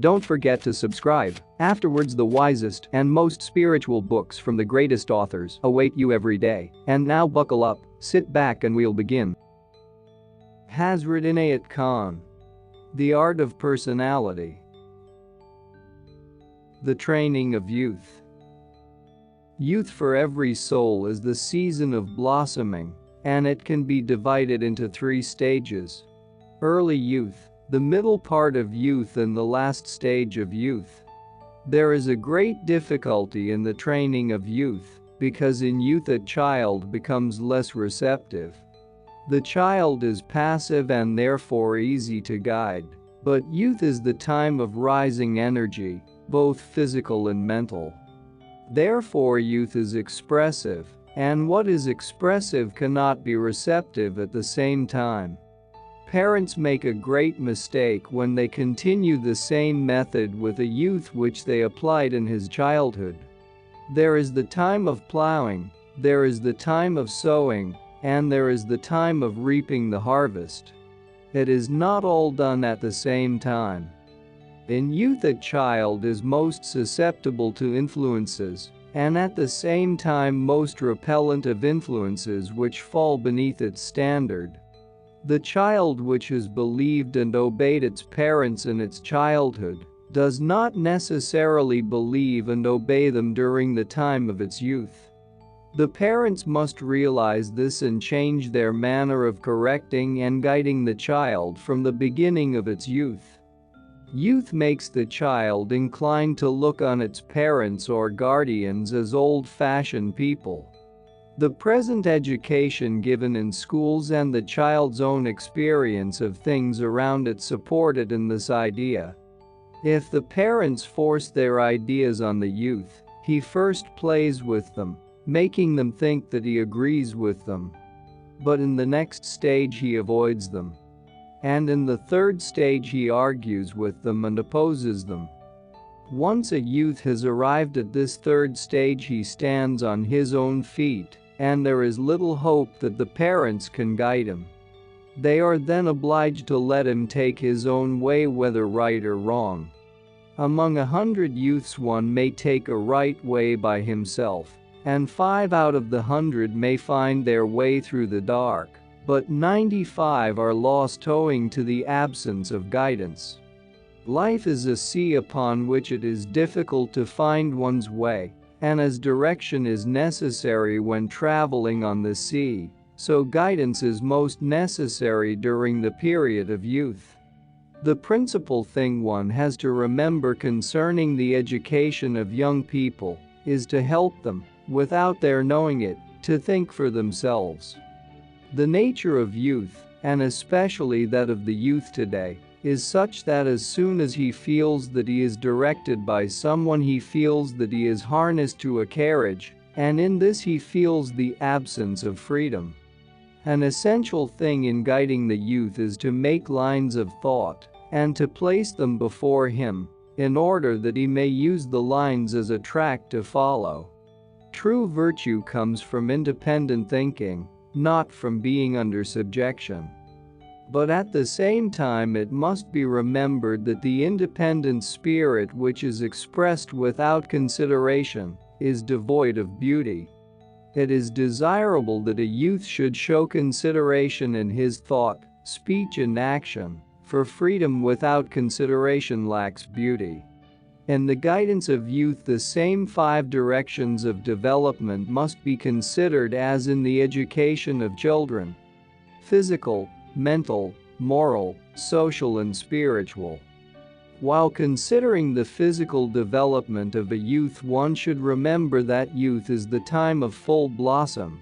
Don't forget to subscribe. Afterwards, the wisest and most spiritual books from the greatest authors await you every day. And now buckle up, sit back and we'll begin. Hazrat Inayat Khan. The Art of Personality. The Training of Youth. Youth for every soul is the season of blossoming, and it can be divided into 3 stages. Early youth, the middle part of youth and the last stage of youth. There is a great difficulty in the training of youth, because in youth a child becomes less receptive. The child is passive and therefore easy to guide, but youth is the time of rising energy, both physical and mental. Therefore youth is expressive, and what is expressive cannot be receptive at the same time. Parents make a great mistake when they continue the same method with a youth which they applied in his childhood. There is the time of plowing, there is the time of sowing, and there is the time of reaping the harvest. It is not all done at the same time. In youth a child is most susceptible to influences, and at the same time most repellent of influences which fall beneath its standard. The child which has believed and obeyed its parents in its childhood does not necessarily believe and obey them during the time of its youth. The parents must realize this and change their manner of correcting and guiding the child from the beginning of its youth. Youth makes the child inclined to look on its parents or guardians as old-fashioned people. The present education given in schools and the child's own experience of things around it support it in this idea. If the parents force their ideas on the youth, he first plays with them, making them think that he agrees with them. But in the next stage he avoids them. And in the third stage he argues with them and opposes them. Once a youth has arrived at this third stage he stands on his own feet, and there is little hope that the parents can guide him. They are then obliged to let him take his own way, whether right or wrong. Among 100 youths one may take a right way by himself, and 5 out of the 100 may find their way through the dark, but 95 are lost owing to the absence of guidance. Life is a sea upon which it is difficult to find one's way, and as direction is necessary when traveling on the sea, so guidance is most necessary during the period of youth. The principal thing one has to remember concerning the education of young people is to help them, without their knowing it, to think for themselves. The nature of youth, and especially that of the youth today, is such that as soon as he feels that he is directed by someone he feels that he is harnessed to a carriage, and in this he feels the absence of freedom. An essential thing in guiding the youth is to make lines of thought, and to place them before him, in order that he may use the lines as a track to follow. True virtue comes from independent thinking, not from being under subjection. But at the same time it must be remembered that the independent spirit which is expressed without consideration is devoid of beauty. It is desirable that a youth should show consideration in his thought, speech and action, for freedom without consideration lacks beauty. In the guidance of youth the same 5 directions of development must be considered as in the education of children: physical, mental, moral, social and spiritual. While considering the physical development of a youth one should remember that youth is the time of full blossom,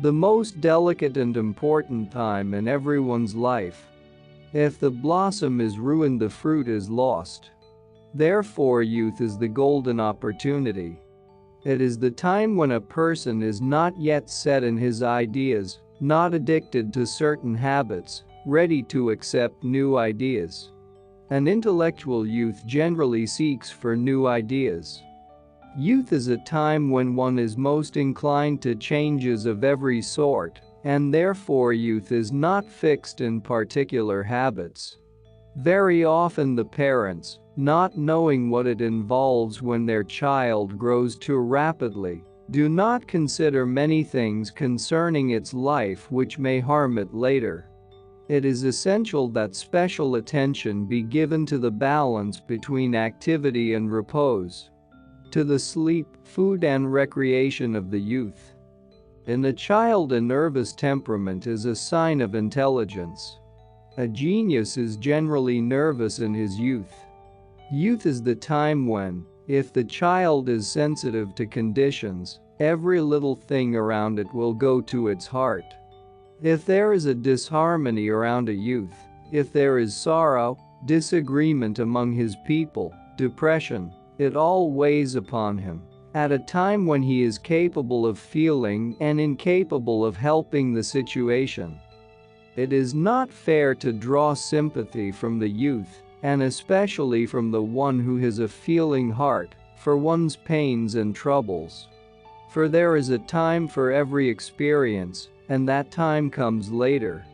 the most delicate and important time in everyone's life. If the blossom is ruined the fruit is lost. Therefore youth is the golden opportunity. It is the time when a person is not yet set in his ideas, not addicted to certain habits, ready to accept new ideas. An intellectual youth generally seeks for new ideas. Youth is a time when one is most inclined to changes of every sort, and therefore youth is not fixed in particular habits. Very often the parents, not knowing what it involves when their child grows too rapidly, do not consider many things concerning its life which may harm it later. It is essential that special attention be given to the balance between activity and repose, to the sleep, food and recreation of the youth. In a child, a nervous temperament is a sign of intelligence. A genius is generally nervous in his youth. Youth is the time when, if the child is sensitive to conditions, every little thing around it will go to its heart. If there is a disharmony around a youth, if there is sorrow, disagreement among his people, depression, it all weighs upon him. At a time when he is capable of feeling and incapable of helping the situation. It is not fair to draw sympathy from the youth, and especially from the one who has a feeling heart, for one's pains and troubles. For there is a time for every experience, and that time comes later.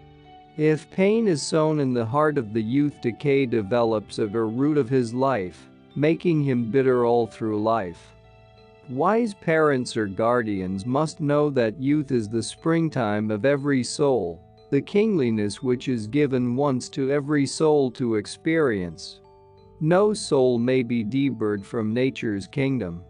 If pain is sown in the heart of the youth, decay develops at the root of his life, making him bitter all through life. Wise parents or guardians must know that youth is the springtime of every soul, the kingliness which is given once to every soul to experience. No soul may be debarred from nature's kingdom.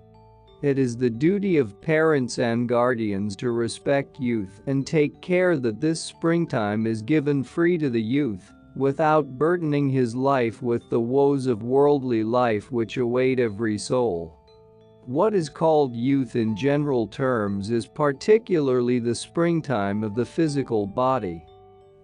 It is the duty of parents and guardians to respect youth and take care that this springtime is given free to the youth, without burdening his life with the woes of worldly life which await every soul. What is called youth in general terms is particularly the springtime of the physical body.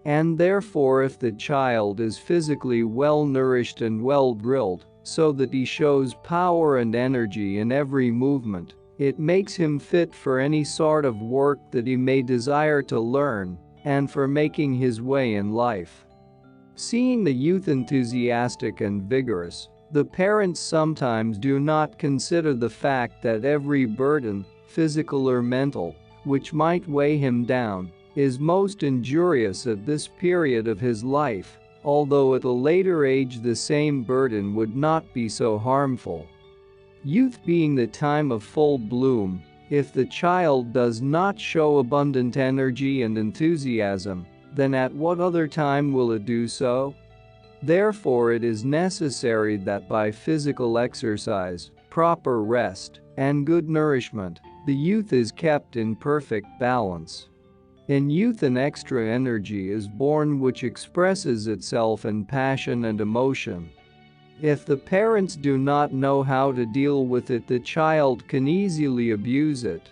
And therefore, if the child is physically well nourished and well drilled, so that he shows power and energy in every movement, it makes him fit for any sort of work that he may desire to learn, and for making his way in life. Seeing the youth enthusiastic and vigorous, the parents sometimes do not consider the fact that every burden, physical or mental, which might weigh him down, is most injurious at this period of his life, although at a later age the same burden would not be so harmful. Youth being the time of full bloom, if the child does not show abundant energy and enthusiasm, then at what other time will it do so? Therefore, it is necessary that by physical exercise, proper rest, and good nourishment, the youth is kept in perfect balance. In youth, an extra energy is born which expresses itself in passion and emotion. If the parents do not know how to deal with it, the child can easily abuse it.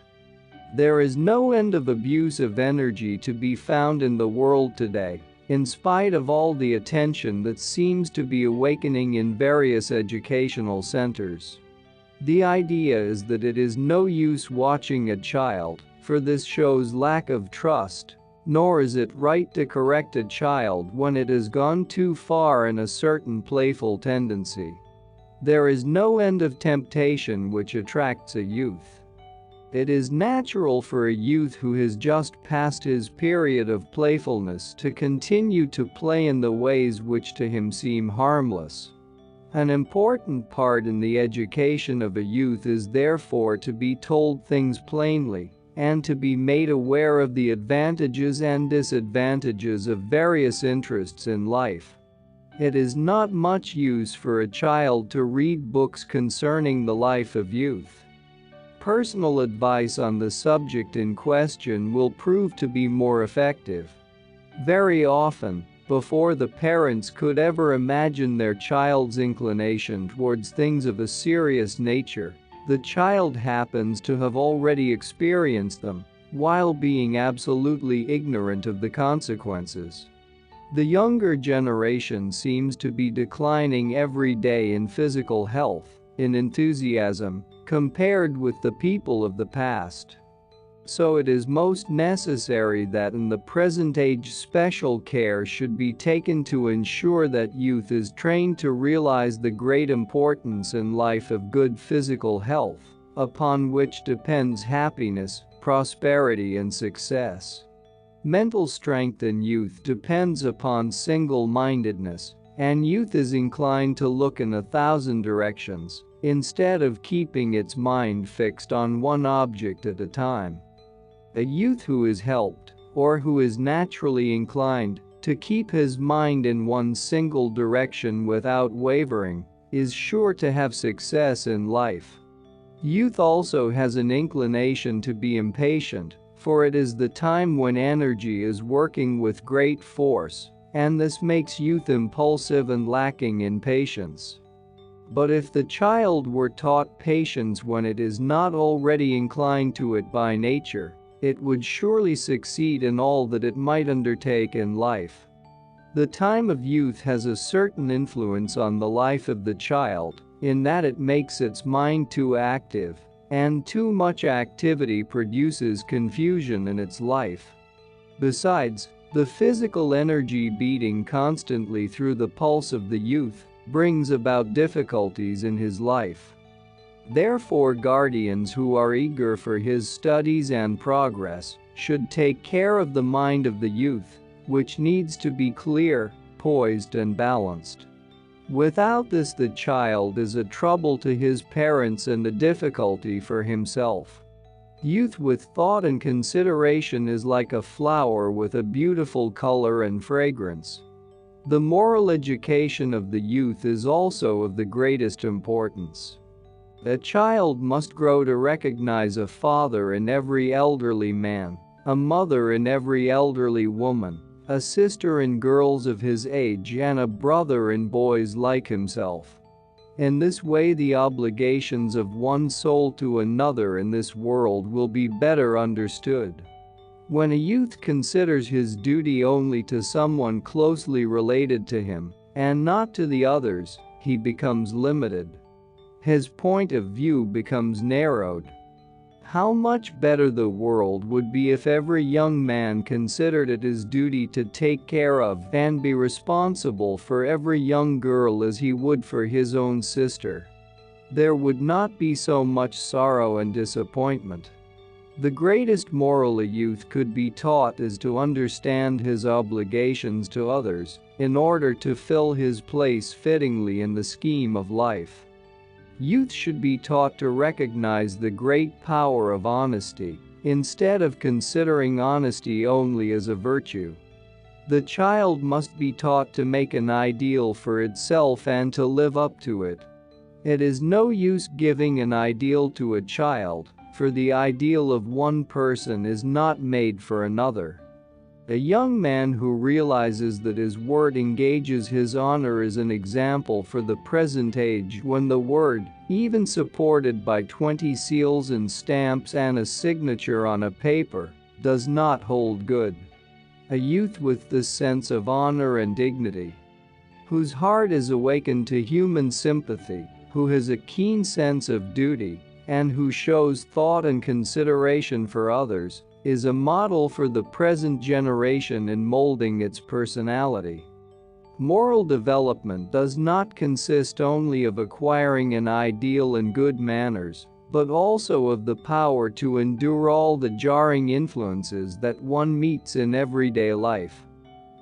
There is no end of abuse of energy to be found in the world today, in spite of all the attention that seems to be awakening in various educational centers. The idea is that it is no use watching a child, for this shows lack of trust, nor is it right to correct a child when it has gone too far in a certain playful tendency. There is no end of temptation which attracts a youth. It is natural for a youth who has just passed his period of playfulness to continue to play in the ways which to him seem harmless. An important part in the education of a youth is therefore to be told things plainly, and to be made aware of the advantages and disadvantages of various interests in life. It is not much use for a child to read books concerning the life of youth. Personal advice on the subject in question will prove to be more effective. Very often, before the parents could ever imagine their child's inclination towards things of a serious nature, the child happens to have already experienced them, while being absolutely ignorant of the consequences. The younger generation seems to be declining every day in physical health, in enthusiasm, compared with the people of the past. So it is most necessary that in the present age special care should be taken to ensure that youth is trained to realize the great importance in life of good physical health, upon which depends happiness, prosperity and success. Mental strength in youth depends upon single-mindedness, and youth is inclined to look in 1,000 directions instead of keeping its mind fixed on one object at a time. A youth who is helped, or who is naturally inclined to keep his mind in one single direction without wavering, is sure to have success in life. Youth also has an inclination to be impatient, for it is the time when energy is working with great force, and this makes youth impulsive and lacking in patience. But if the child were taught patience when it is not already inclined to it by nature, it would surely succeed in all that it might undertake in life. The time of youth has a certain influence on the life of the child, in that it makes its mind too active, and too much activity produces confusion in its life. Besides, the physical energy beating constantly through the pulse of the youth brings about difficulties in his life. Therefore, guardians who are eager for his studies and progress should take care of the mind of the youth, which needs to be clear, poised, and balanced. Without this, the child is a trouble to his parents and a difficulty for himself. Youth with thought and consideration is like a flower with a beautiful color and fragrance. The moral education of the youth is also of the greatest importance. A child must grow to recognize a father in every elderly man, a mother in every elderly woman, a sister in girls of his age, and a brother in boys like himself. In this way, the obligations of one soul to another in this world will be better understood. When a youth considers his duty only to someone closely related to him, and not to the others, he becomes limited. His point of view becomes narrowed. How much better the world would be if every young man considered it his duty to take care of and be responsible for every young girl as he would for his own sister. There would not be so much sorrow and disappointment. The greatest moral a youth could be taught is to understand his obligations to others, in order to fill his place fittingly in the scheme of life. Youth should be taught to recognize the great power of honesty, instead of considering honesty only as a virtue. The child must be taught to make an ideal for itself and to live up to it. It is no use giving an ideal to a child, for the ideal of one person is not made for another. A young man who realizes that his word engages his honor is an example for the present age, when the word, even supported by 20 seals and stamps and a signature on a paper, does not hold good. A youth with this sense of honor and dignity, whose heart is awakened to human sympathy, who has a keen sense of duty, and who shows thought and consideration for others, is a model for the present generation in molding its personality. Moral development does not consist only of acquiring an ideal and good manners, but also of the power to endure all the jarring influences that one meets in everyday life.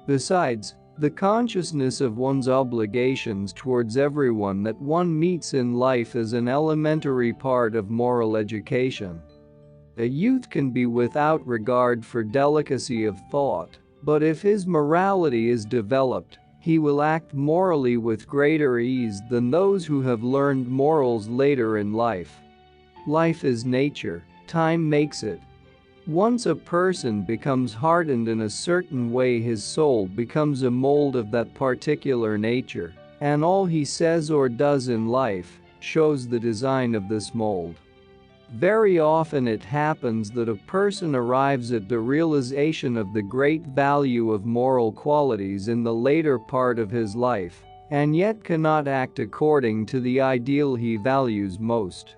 Besides, the consciousness of one's obligations towards everyone that one meets in life is an elementary part of moral education. A youth can be without regard for delicacy of thought, but if his morality is developed, he will act morally with greater ease than those who have learned morals later in life. Life is nature, time makes it. Once a person becomes hardened in a certain way, his soul becomes a mold of that particular nature, and all he says or does in life shows the design of this mold. Very often it happens that a person arrives at the realization of the great value of moral qualities in the later part of his life, and yet cannot act according to the ideal he values most.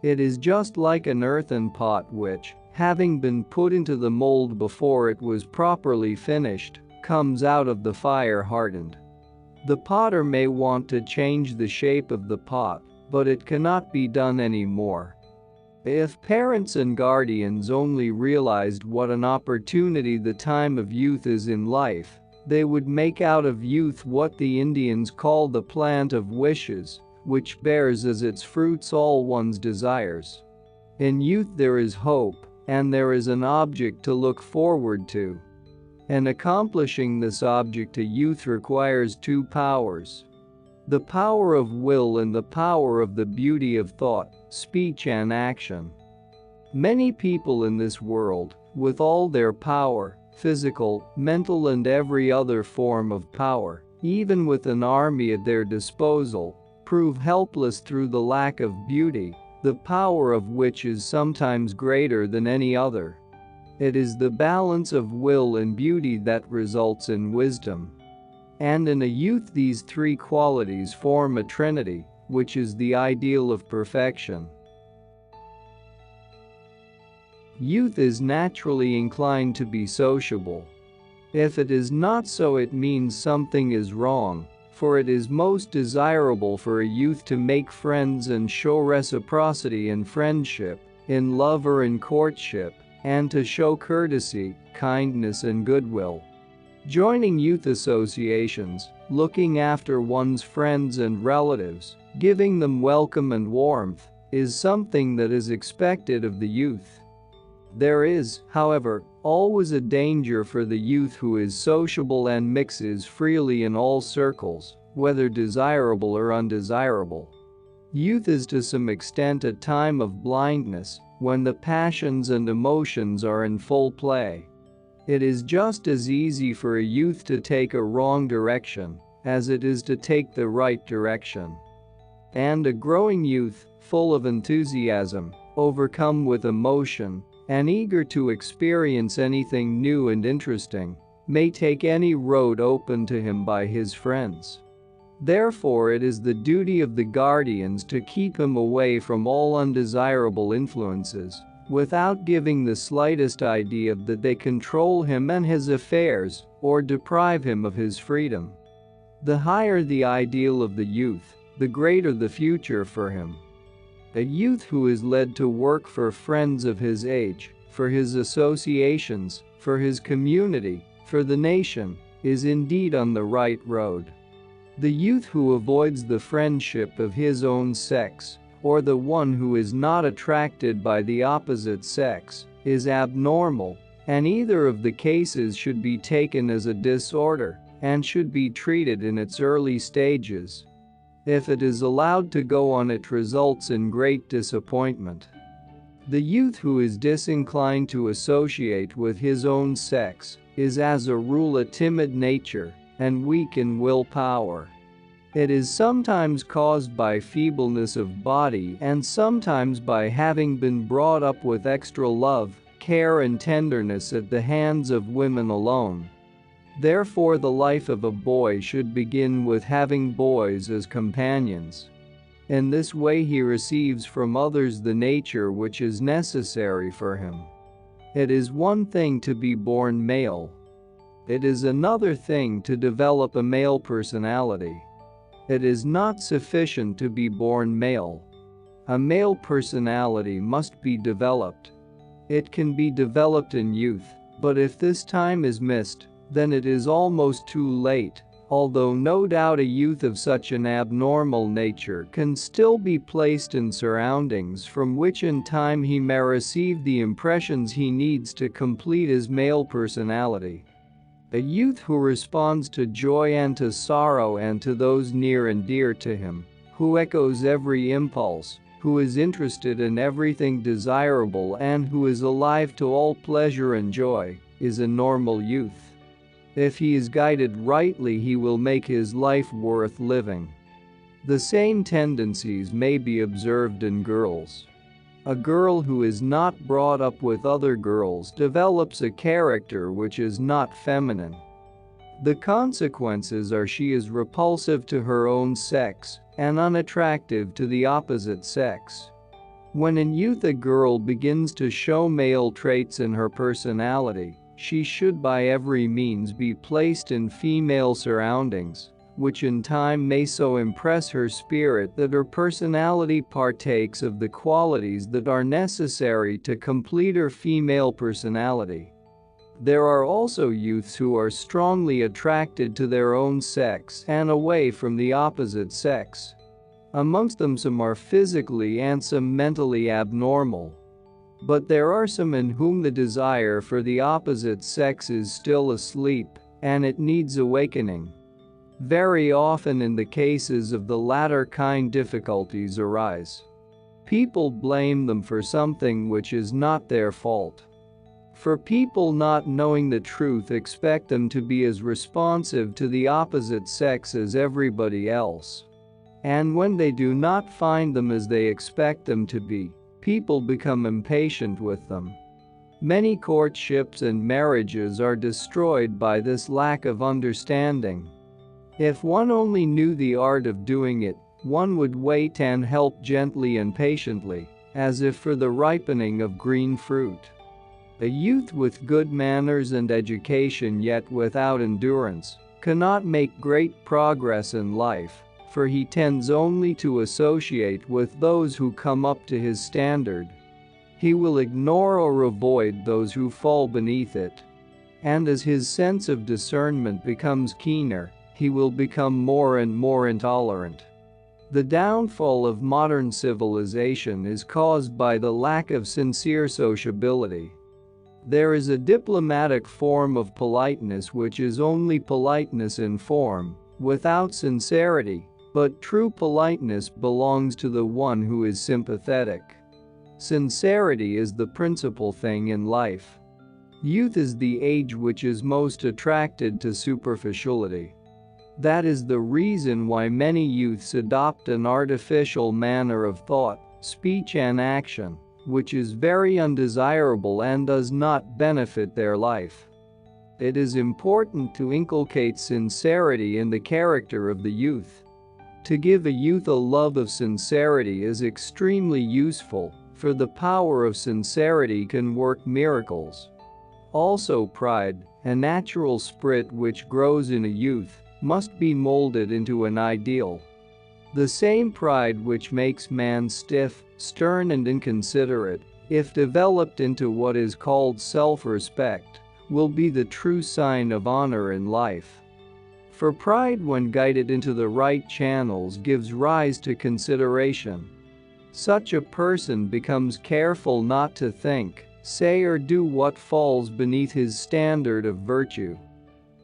It is just like an earthen pot which, having been put into the mold before it was properly finished, comes out of the fire hardened. The potter may want to change the shape of the pot, but it cannot be done anymore. If parents and guardians only realized what an opportunity the time of youth is in life, They would make out of youth what the Indians call the plant of wishes, which bears as its fruits all one's desires. In youth there is hope, and there is an object to look forward to. And accomplishing this object to youth requires two powers: the power of will and the power of the beauty of thought, speech and action. Many people in this world, with all their power, physical, mental and every other form of power, even with an army at their disposal, prove helpless through the lack of beauty, the power of which is sometimes greater than any other. It is the balance of will and beauty that results in wisdom. And in a youth these three qualities form a trinity, which is the ideal of perfection. Youth is naturally inclined to be sociable. If it is not so, it means something is wrong, for it is most desirable for a youth to make friends and show reciprocity in friendship, in love or in courtship, and to show courtesy, kindness and goodwill. Joining youth associations, looking after one's friends and relatives, giving them welcome and warmth, is something that is expected of the youth. There is, however, always a danger for the youth who is sociable and mixes freely in all circles, whether desirable or undesirable. Youth is to some extent a time of blindness, when the passions and emotions are in full play. It is just as easy for a youth to take a wrong direction as it is to take the right direction. And a growing youth, full of enthusiasm, overcome with emotion, and eager to experience anything new and interesting, may take any road open to him by his friends. Therefore it is the duty of the guardians to keep him away from all undesirable influences, without giving the slightest idea that they control him and his affairs, or deprive him of his freedom. The higher the ideal of the youth, the greater the future for him. A youth who is led to work for friends of his age, for his associations, for his community, for the nation, is indeed on the right road. The youth who avoids the friendship of his own sex, or the one who is not attracted by the opposite sex, is abnormal, and either of the cases should be taken as a disorder and should be treated in its early stages. If it is allowed to go on, it results in great disappointment. The youth who is disinclined to associate with his own sex is as a rule a timid nature and weak in willpower. It is sometimes caused by feebleness of body and sometimes by having been brought up with extra love, care and tenderness at the hands of women alone. Therefore the life of a boy should begin with having boys as companions. In this way he receives from others the nature which is necessary for him. It is one thing to be born male. It is another thing to develop a male personality. It is not sufficient to be born male. A male personality must be developed. It can be developed in youth, but if this time is missed, then it is almost too late, although no doubt a youth of such an abnormal nature can still be placed in surroundings from which in time he may receive the impressions he needs to complete his male personality. A youth who responds to joy and to sorrow and to those near and dear to him, who echoes every impulse, who is interested in everything desirable and who is alive to all pleasure and joy, is a normal youth. If he is guided rightly, he will make his life worth living. The same tendencies may be observed in girls. A girl who is not brought up with other girls develops a character which is not feminine. The consequences are she is repulsive to her own sex and unattractive to the opposite sex. When in youth a girl begins to show male traits in her personality, she should by every means be placed in female surroundings, which in time may so impress her spirit that her personality partakes of the qualities that are necessary to complete her female personality. There are also youths who are strongly attracted to their own sex and away from the opposite sex. Amongst them, some are physically and some mentally abnormal. But there are some in whom the desire for the opposite sex is still asleep, and it needs awakening. Very often in the cases of the latter kind, difficulties arise. People blame them for something which is not their fault. For people not knowing the truth expect them to be as responsive to the opposite sex as everybody else. And when they do not find them as they expect them to be, people become impatient with them. Many courtships and marriages are destroyed by this lack of understanding. If one only knew the art of doing it, one would wait and help gently and patiently, as if for the ripening of green fruit. A youth with good manners and education yet without endurance cannot make great progress in life, for he tends only to associate with those who come up to his standard. He will ignore or avoid those who fall beneath it. And as his sense of discernment becomes keener, he will become more and more intolerant. The downfall of modern civilization is caused by the lack of sincere sociability. There is a diplomatic form of politeness which is only politeness in form, without sincerity, but true politeness belongs to the one who is sympathetic. Sincerity is the principal thing in life. Youth is the age which is most attracted to superficiality. That is the reason why many youths adopt an artificial manner of thought, speech and action, which is very undesirable and does not benefit their life. It is important to inculcate sincerity in the character of the youth. To give a youth a love of sincerity is extremely useful, for the power of sincerity can work miracles. Also, pride, a natural spirit which grows in a youth, must be molded into an ideal. The same pride which makes man stiff, stern and inconsiderate, if developed into what is called self-respect, will be the true sign of honor in life. For pride, when guided into the right channels, gives rise to consideration. Such a person becomes careful not to think, say or do what falls beneath his standard of virtue.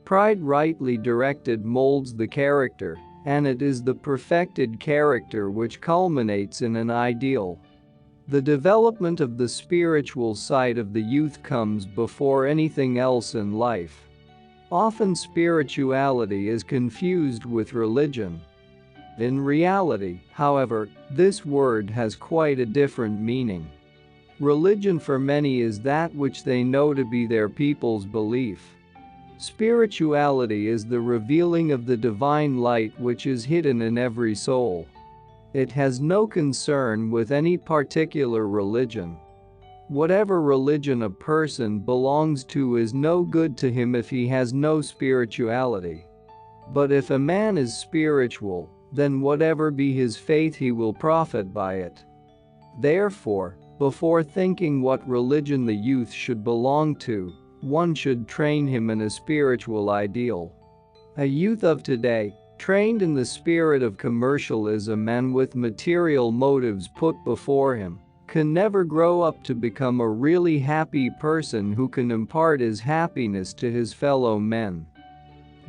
Pride rightly directed molds the character, and it is the perfected character which culminates in an ideal. The development of the spiritual side of the youth comes before anything else in life. Often spirituality is confused with religion. In reality, however, this word has quite a different meaning. Religion for many is that which they know to be their people's belief. Spirituality is the revealing of the divine light which is hidden in every soul. It has no concern with any particular religion. Whatever religion a person belongs to is no good to him if he has no spirituality. But if a man is spiritual, then whatever be his faith, he will profit by it. Therefore, before thinking what religion the youth should belong to, one should train him in a spiritual ideal. A youth of today, trained in the spirit of commercialism and with material motives put before him, can never grow up to become a really happy person who can impart his happiness to his fellow men.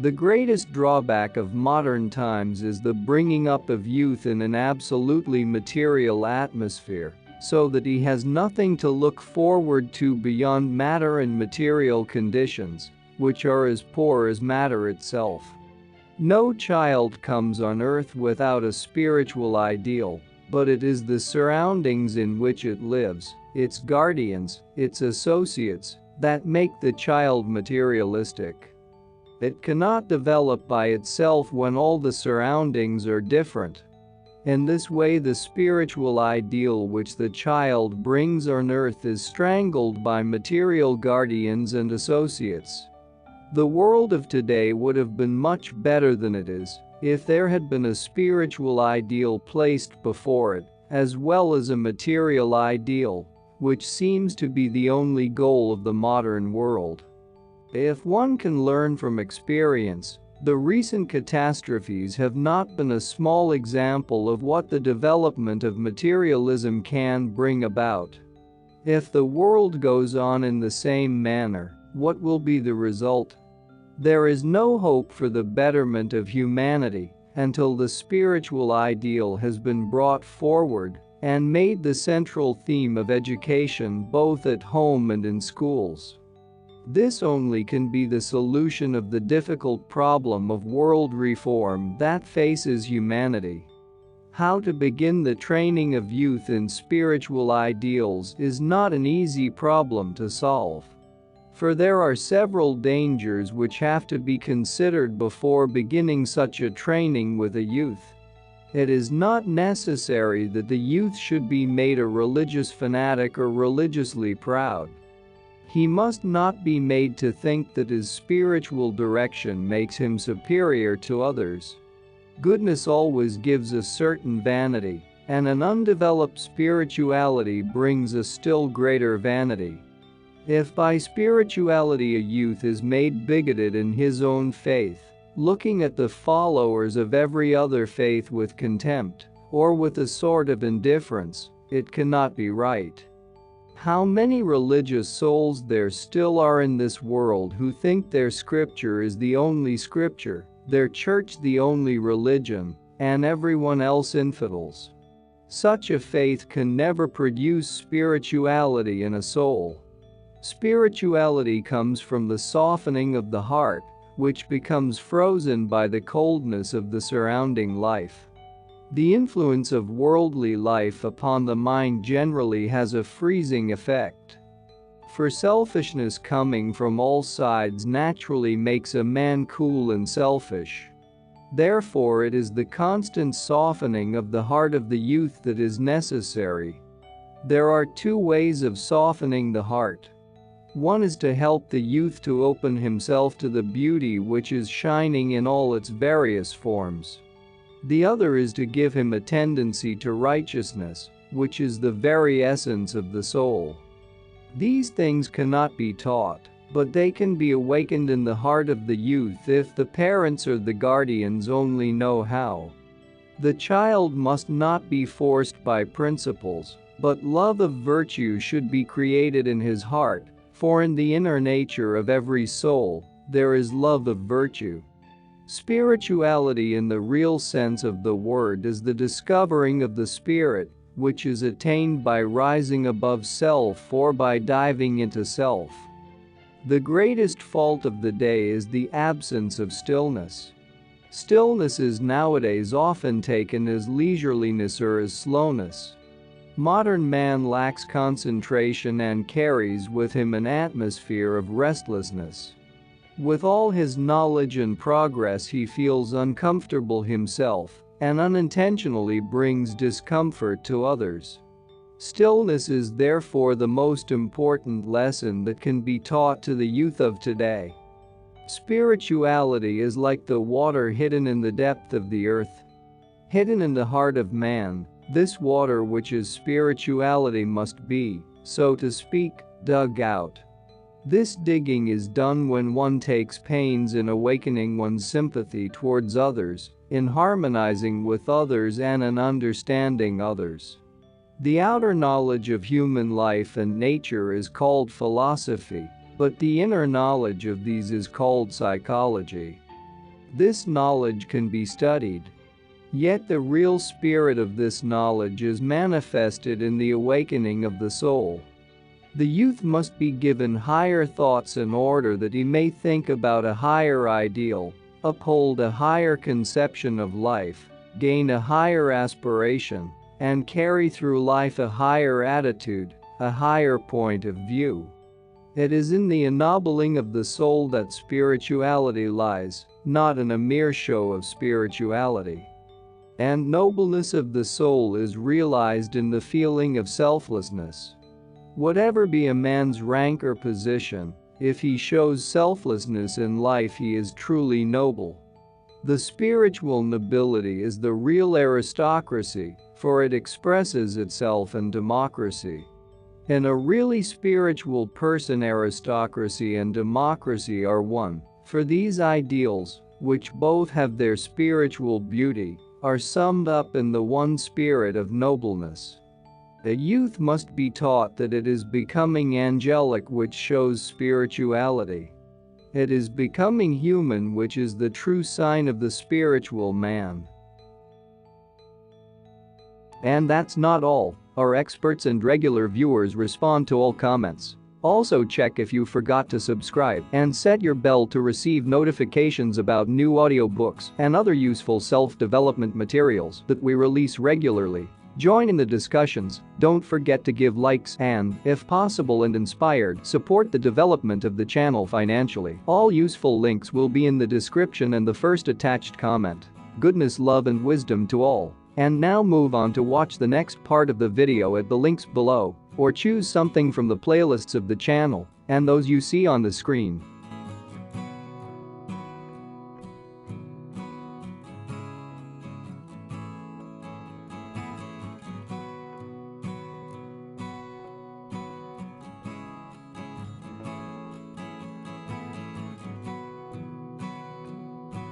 The greatest drawback of modern times is the bringing up of youth in an absolutely material atmosphere, so that he has nothing to look forward to beyond matter and material conditions, which are as poor as matter itself. No child comes on earth without a spiritual ideal, but it is the surroundings in which it lives, its guardians, its associates, that make the child materialistic. It cannot develop by itself when all the surroundings are different. In this way, the spiritual ideal which the child brings on earth is strangled by material guardians and associates. The world of today would have been much better than it is if there had been a spiritual ideal placed before it, as well as a material ideal, which seems to be the only goal of the modern world. If one can learn from experience, the recent catastrophes have not been a small example of what the development of materialism can bring about. If the world goes on in the same manner, what will be the result? There is no hope for the betterment of humanity until the spiritual ideal has been brought forward and made the central theme of education both at home and in schools. This only can be the solution of the difficult problem of world reform that faces humanity. How to begin the training of youth in spiritual ideals is not an easy problem to solve. For there are several dangers which have to be considered before beginning such a training with a youth. It is not necessary that the youth should be made a religious fanatic or religiously proud. He must not be made to think that his spiritual direction makes him superior to others. Goodness always gives a certain vanity, and an undeveloped spirituality brings a still greater vanity. If by spirituality a youth is made bigoted in his own faith, looking at the followers of every other faith with contempt, or with a sort of indifference, it cannot be right. How many religious souls there still are in this world who think their scripture is the only scripture, their church the only religion, and everyone else infidels. Such a faith can never produce spirituality in a soul. Spirituality comes from the softening of the heart, which becomes frozen by the coldness of the surrounding life. The influence of worldly life upon the mind generally has a freezing effect. For selfishness coming from all sides naturally makes a man cool and selfish. Therefore it is the constant softening of the heart of the youth that is necessary. There are two ways of softening the heart. One is to help the youth to open himself to the beauty which is shining in all its various forms. The other is to give him a tendency to righteousness, which is the very essence of the soul. These things cannot be taught, but they can be awakened in the heart of the youth if the parents or the guardians only know how. The child must not be forced by principles, but love of virtue should be created in his heart, for in the inner nature of every soul, there is love of virtue. Spirituality in the real sense of the word is the discovering of the spirit, which is attained by rising above self or by diving into self. The greatest fault of the day is the absence of stillness. Stillness is nowadays often taken as leisureliness or as slowness. Modern man lacks concentration and carries with him an atmosphere of restlessness. With all his knowledge and progress he feels uncomfortable himself and unintentionally brings discomfort to others. Stillness is therefore the most important lesson that can be taught to the youth of today. Spirituality is like the water hidden in the depth of the earth. Hidden in the heart of man, this water which is spirituality must be, so to speak, dug out. This digging is done when one takes pains in awakening one's sympathy towards others, in harmonizing with others and in understanding others. The outer knowledge of human life and nature is called philosophy, but the inner knowledge of these is called psychology. This knowledge can be studied. Yet the real spirit of this knowledge is manifested in the awakening of the soul. The youth must be given higher thoughts in order that he may think about a higher ideal, uphold a higher conception of life, gain a higher aspiration, and carry through life a higher attitude, a higher point of view. It is in the ennobling of the soul that spirituality lies, not in a mere show of spirituality. And nobleness of the soul is realized in the feeling of selflessness. Whatever be a man's rank or position, if he shows selflessness in life he is truly noble. The spiritual nobility is the real aristocracy, for it expresses itself in democracy. In a really spiritual person, aristocracy and democracy are one, for these ideals, which both have their spiritual beauty, are summed up in the one spirit of nobleness. The youth must be taught that it is becoming angelic which shows spirituality. It is becoming human which is the true sign of the spiritual man. And that's not all. Our experts and regular viewers respond to all comments. Also check if you forgot to subscribe and set your bell to receive notifications about new audiobooks and other useful self-development materials that we release regularly. Join in the discussions, don't forget to give likes and, if possible and inspired, support the development of the channel financially. All useful links will be in the description and the first attached comment. Goodness, love and wisdom to all. And now move on to watch the next part of the video at the links below, or choose something from the playlists of the channel and those you see on the screen.